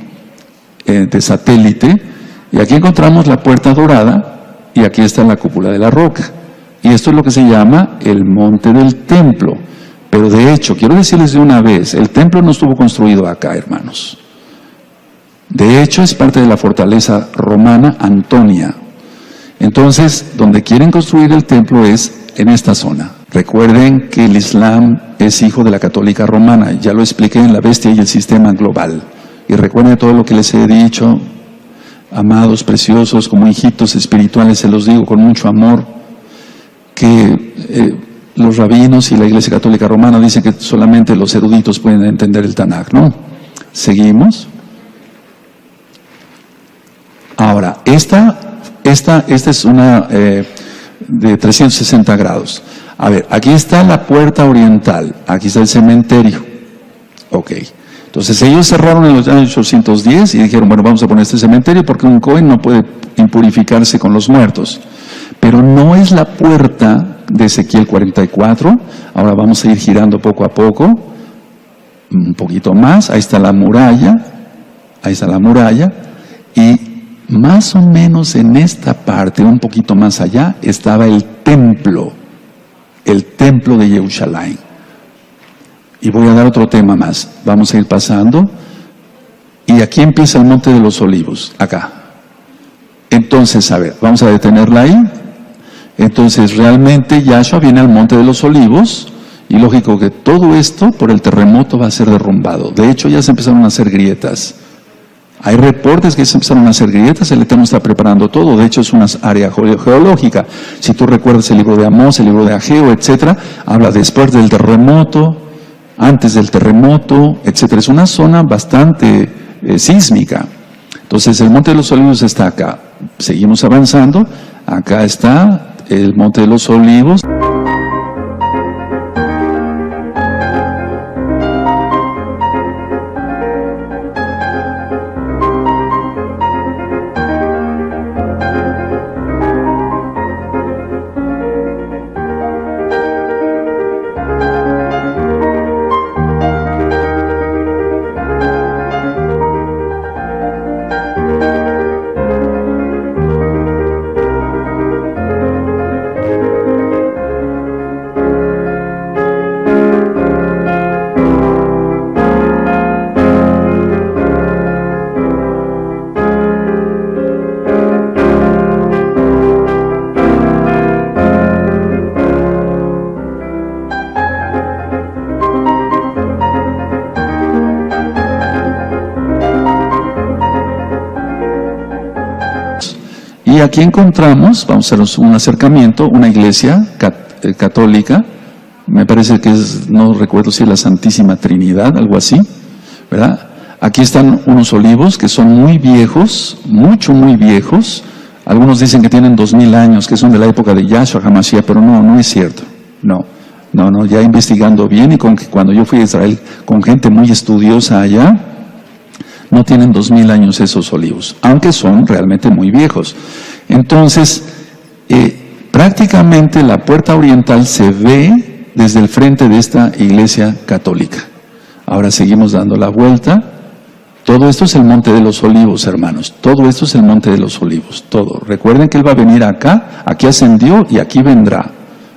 de satélite, y aquí encontramos la puerta dorada, y aquí está la cúpula de la roca. Y esto es lo que se llama el monte del templo. Pero de hecho, quiero decirles de una vez, el templo no estuvo construido acá, hermanos. De hecho, es parte de la fortaleza romana Antonia. Entonces, donde quieren construir el templo es en esta zona. Recuerden que el Islam es hijo de la católica romana. Ya lo expliqué en La Bestia y el Sistema Global. Y recuerden todo lo que les he dicho. Amados, preciosos, como hijitos espirituales, se los digo con mucho amor, que los rabinos y la Iglesia Católica Romana dicen que solamente los eruditos pueden entender el Tanaj, ¿no? Seguimos. Ahora, esta es una de 360 grados. A ver, aquí está la puerta oriental, aquí está el cementerio. Ok. Entonces ellos cerraron en los años 810 y dijeron, bueno, vamos a poner este cementerio porque un Cohen no puede impurificarse con los muertos. Pero no es la puerta de Ezequiel 44. Ahora vamos a ir girando poco a poco, un poquito más. Ahí está la muralla, y más o menos en esta parte, un poquito más allá, estaba el templo de Jerusalén. Y voy a dar otro tema más. Vamos a ir pasando. Y aquí empieza el Monte de los Olivos, acá. Entonces, a ver, vamos a detenerla ahí. Entonces, realmente Yahshua viene al Monte de los Olivos. Y lógico que todo esto, por el terremoto, va a ser derrumbado. De hecho, ya se empezaron a hacer grietas. Hay reportes que se empezaron a hacer grietas. El Eterno está preparando todo. De hecho, es una área geológica. Si tú recuerdas el libro de Amós, el libro de Ageo, etcétera, habla después del terremoto, antes del terremoto, etcétera. Es una zona bastante sísmica. Entonces el Monte de los Olivos está acá. Seguimos avanzando. Acá está el Monte de los Olivos. Y aquí encontramos, vamos a hacer un acercamiento, una iglesia católica, me parece que es, no recuerdo si es la Santísima Trinidad, algo así, ¿verdad? Aquí están unos olivos que son muy viejos, muy viejos. Algunos dicen que tienen 2000 años, que son de la época de Yahshua HaMashiach, pero no es cierto. No, ya investigando bien y cuando yo fui a Israel con gente muy estudiosa allá, no tienen 2000 años esos olivos, aunque son realmente muy viejos. Entonces, prácticamente la puerta oriental se ve desde el frente de esta iglesia católica. Ahora seguimos dando la vuelta. Todo esto es el Monte de los Olivos, hermanos. Todo esto es el Monte de los Olivos. Todo. Recuerden que Él va a venir acá, aquí ascendió y aquí vendrá.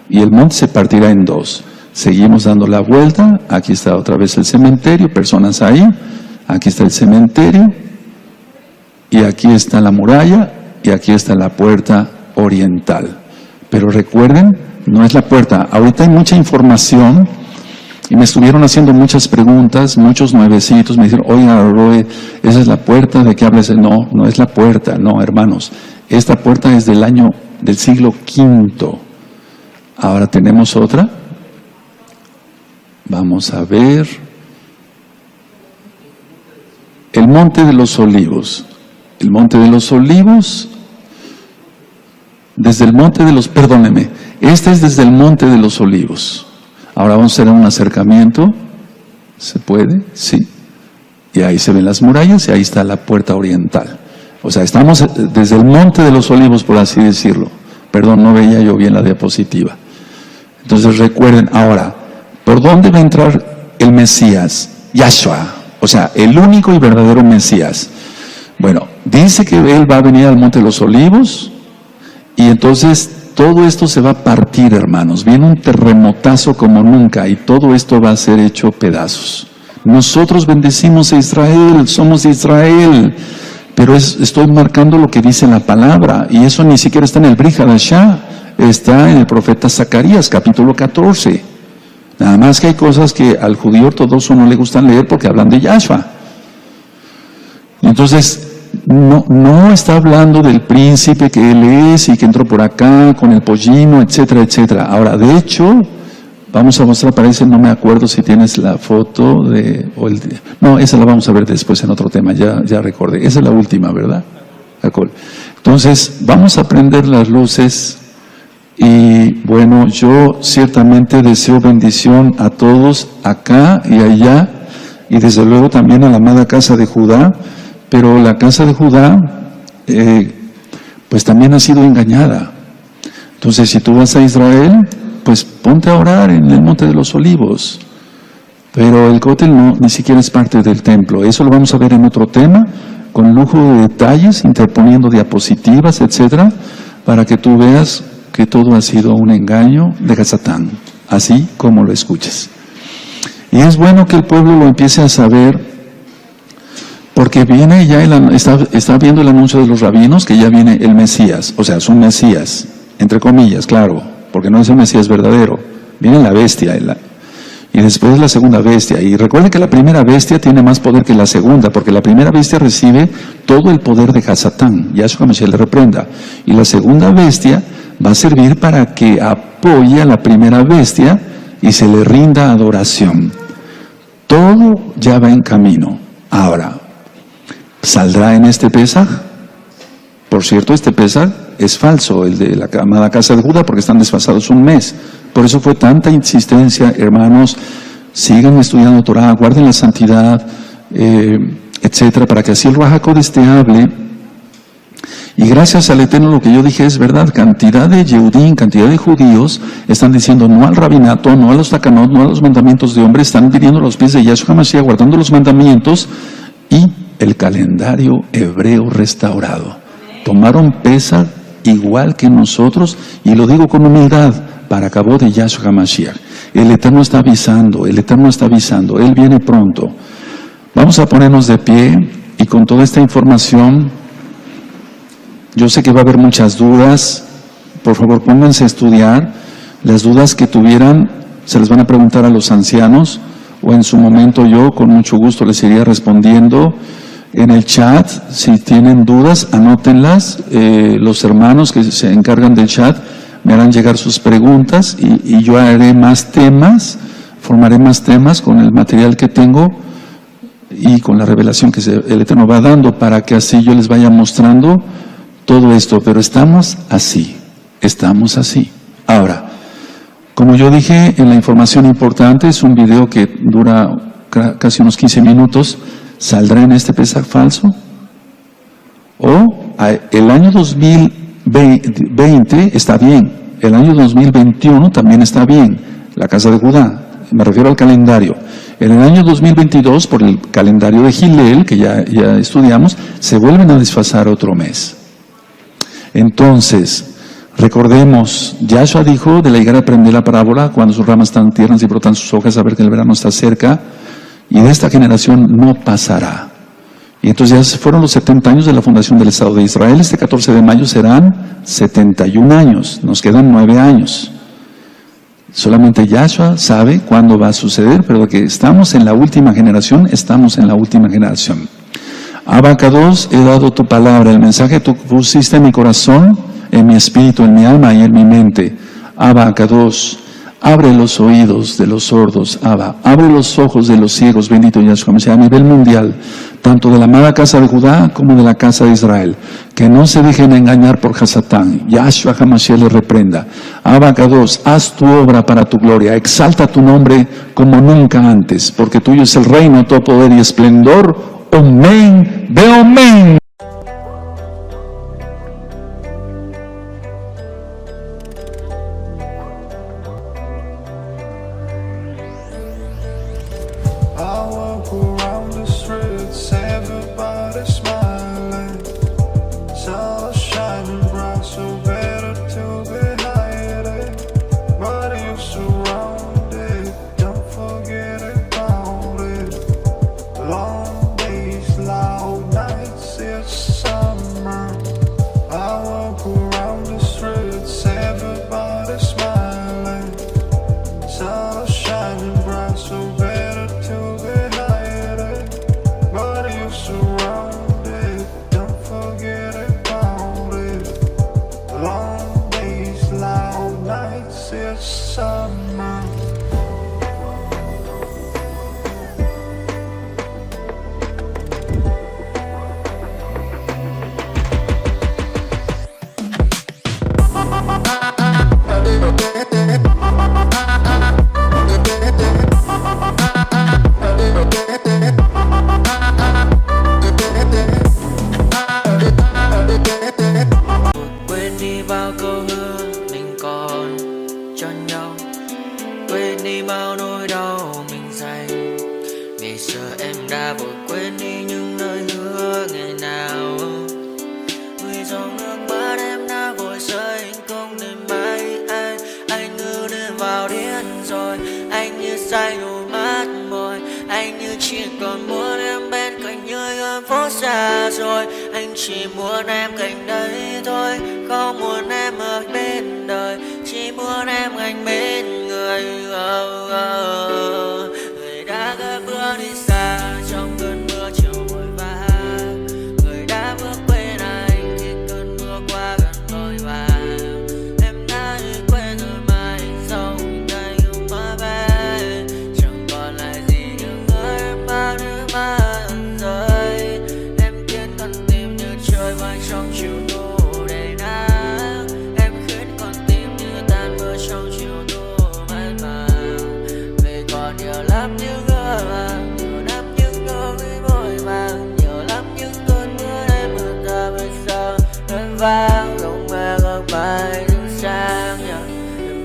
Y el monte se partirá en dos. Seguimos dando la vuelta. Aquí está otra vez el cementerio, personas ahí. Aquí está el cementerio. Y aquí está la muralla. Y aquí está la puerta oriental. Pero recuerden, no es la puerta. Ahorita hay mucha información. Y me estuvieron haciendo muchas preguntas, muchos nuevecitos, me dijeron, oiga, Roe, esa es la puerta, ¿de qué hablas? No es la puerta, no, hermanos. Esta puerta es del siglo V. Ahora tenemos otra. Vamos a ver. El Monte de los Olivos. El Monte de los Olivos, desde el Monte de los, perdóneme, este es desde el Monte de los Olivos. Ahora vamos a hacer un acercamiento. ¿Se puede? Sí. Y ahí se ven las murallas y ahí está la puerta oriental. O sea, estamos desde el Monte de los Olivos, por así decirlo. Perdón, no veía yo bien la diapositiva. Entonces recuerden, ahora, ¿por dónde va a entrar el Mesías? Yahshua. O sea, el único y verdadero Mesías. Bueno, dice que Él va a venir al Monte de los Olivos y entonces todo esto se va a partir, hermanos. Viene un terremotazo como nunca y todo esto va a ser hecho pedazos. Nosotros bendecimos a Israel, somos de Israel, pero estoy marcando lo que dice la palabra y eso ni siquiera está en el Brit Hadashah, está en el profeta Zacarías, capítulo 14. Nada más que hay cosas que al judío ortodoxo no le gustan leer porque hablan de Yahshua. Entonces, no está hablando del príncipe que él es y que entró por acá con el pollino, etcétera, etcétera. Ahora, de hecho, vamos a mostrar, parece, no me acuerdo si tienes la foto no, esa la vamos a ver después en otro tema, ya recordé. Esa es la última, ¿verdad? Entonces, vamos a prender las luces y bueno, yo ciertamente deseo bendición a todos acá y allá y desde luego también a la amada casa de Judá. Pero la casa de Judá, pues también ha sido engañada. Entonces, si tú vas a Israel, pues ponte a orar en el Monte de los Olivos. Pero el cótel no, ni siquiera es parte del templo. Eso lo vamos a ver en otro tema, con lujo de detalles, interponiendo diapositivas, etcétera, para que tú veas que todo ha sido un engaño de Satán, así como lo escuches. Y es bueno que el pueblo lo empiece a saber. Porque viene ya, está viendo el anuncio de los rabinos que ya viene el Mesías, o sea, es un Mesías, entre comillas, claro, porque no es el Mesías verdadero, viene la bestia, y después la segunda bestia, y recuerden que la primera bestia tiene más poder que la segunda, porque la primera bestia recibe todo el poder de Satán, Yahshua Mashiach le reprenda, y la segunda bestia va a servir para que apoye a la primera bestia y se le rinda adoración. Todo ya va en camino. Ahora, ¿saldrá en este Pesaj? Por cierto, este Pesaj es falso, el de la amada casa de Judá, porque están desfasados un mes. Por eso fue tanta insistencia, hermanos, sigan estudiando Torah, guarden la santidad, etcétera, para que así el Ruach HaKodesh te hable. Y gracias al Eterno lo que yo dije es verdad, cantidad de Yehudim, cantidad de judíos están diciendo no al rabinato, no a los takanot, no a los mandamientos de hombres, están pidiendo los pies de Yahshua HaMashiach, guardando los mandamientos y el calendario hebreo restaurado. Tomaron Pesaj igual que nosotros, y lo digo con humildad, para acabó de Yahshua HaMashiach. El Eterno está avisando, Él viene pronto. Vamos a ponernos de pie, y con toda esta información, yo sé que va a haber muchas dudas, por favor pónganse a estudiar, las dudas que tuvieran, se les van a preguntar a los ancianos, o en su momento yo con mucho gusto les iría respondiendo. En el chat, si tienen dudas, anótenlas. Los hermanos que se encargan del chat me harán llegar sus preguntas y yo haré más temas, formaré más temas con el material que tengo y con la revelación que el Eterno va dando, para que así yo les vaya mostrando todo esto. Pero estamos así. Ahora, como yo dije en la información importante, es un video que dura casi unos 15 minutos. ¿Saldrá en este Pesaj falso? O el año 2020 está bien, el año 2021 también está bien, la casa de Judá, me refiero al calendario. En el año 2022, por el calendario de Hillel, que ya estudiamos, se vuelven a desfasar otro mes. Entonces, recordemos, Yahshua dijo: de la higuera aprendí la parábola, cuando sus ramas están tiernas y brotan sus hojas, saber que el verano está cerca, y de esta generación no pasará. Y entonces ya fueron los 70 años de la fundación del Estado de Israel. Este 14 de mayo serán 71 años, nos quedan 9 años. Solamente Yahshua sabe cuándo va a suceder, pero que estamos en la última generación, Abacados, he dado tu palabra, el mensaje que tú pusiste en mi corazón, en mi espíritu, en mi alma y en mi mente. Abacados, abre los oídos de los sordos, abre los ojos de los ciegos, bendito Yahshua, a nivel mundial, tanto de la amada casa de Judá como de la casa de Israel, que no se dejen engañar por Hasatán. Yahshua Hamashiach les reprenda. Abacados, haz tu obra para tu gloria, exalta tu nombre como nunca antes, porque tuyo es el reino, todo poder y esplendor. Amén, de amén. Anh chỉ muốn em cạnh đấy thôi, không muốn em ở bên đời, chỉ muốn em anh bên người. Người đã gỡ bước đi xa trong cơn mưa chiều vội vã, người đã bước quên anh khi cơn mưa qua gần vội vã. Em đã quên rồi mà anh sống đây không má bé, chẳng còn lại gì nhưng người em bao nước mắt rơi. Em khiến con tim như trôi bay trong chiều thu đầy nắng, em khiến con tim như tan mưa trong chiều thu mát màng. Vì còn nhiều lắm những ngỡ màng, nhiều lắm những nỗi vội vàng, nhiều lắm những cơn mưa em mưa ta bây giờ đơn vang không mơ không bay đứng sang nhờ.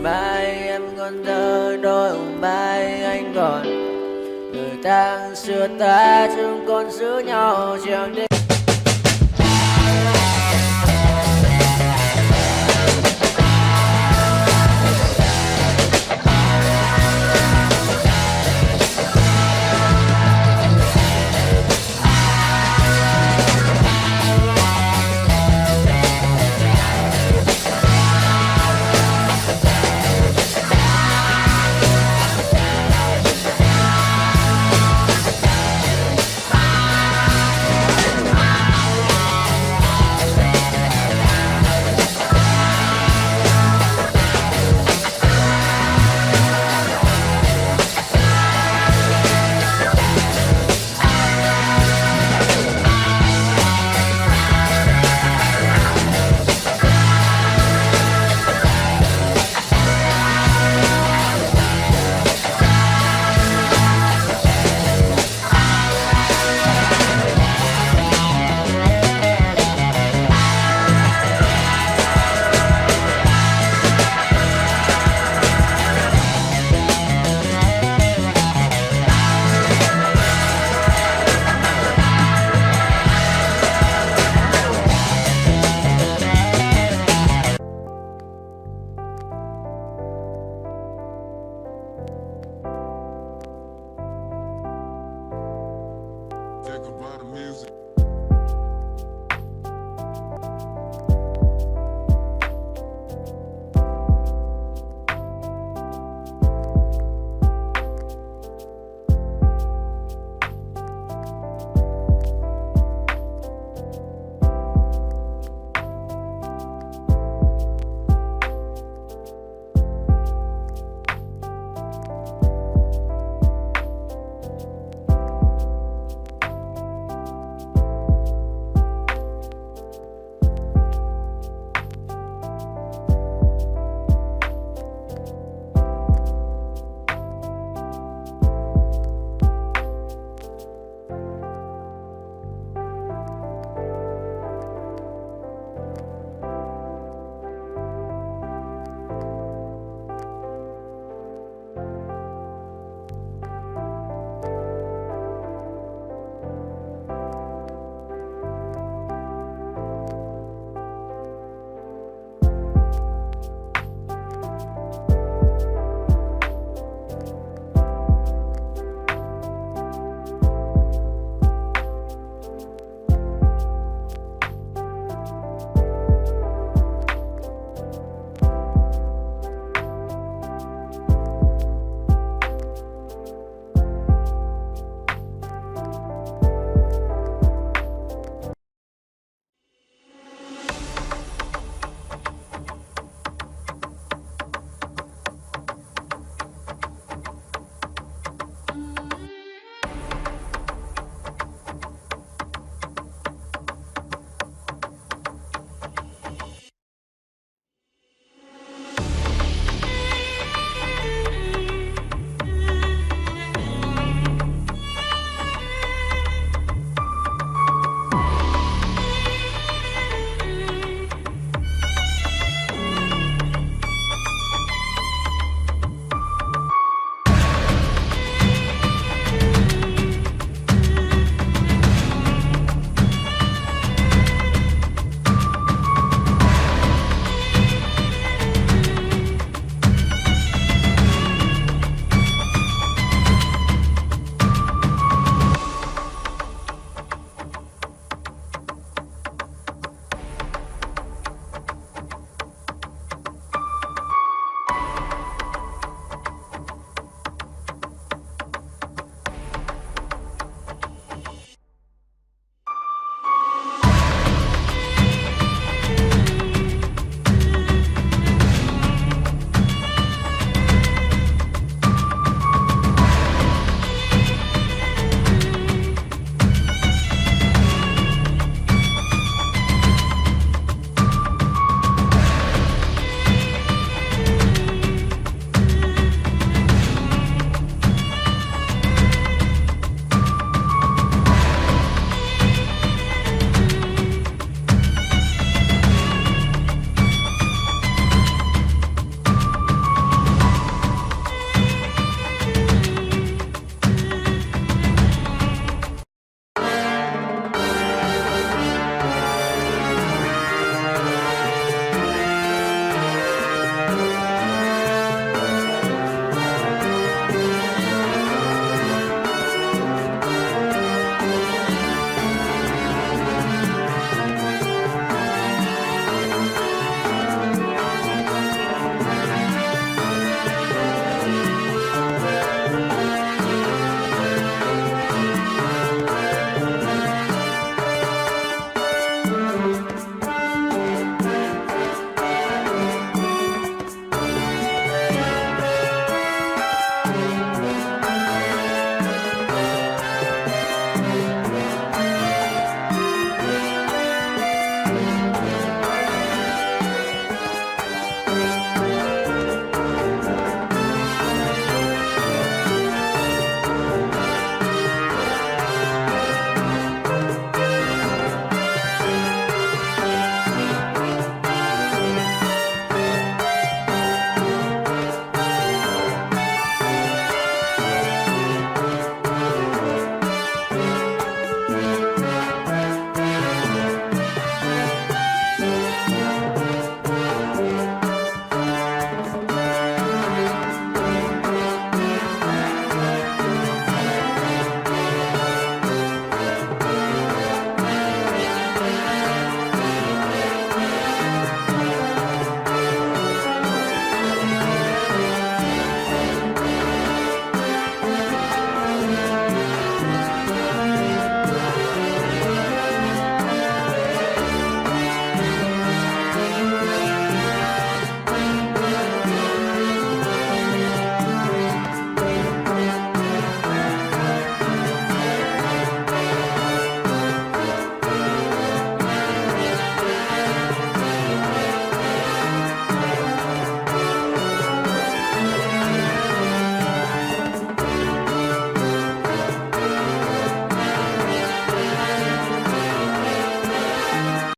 Mai em còn thơ đôi mai anh còn người ta xưa ta chúng còn giữ nhau chẳng để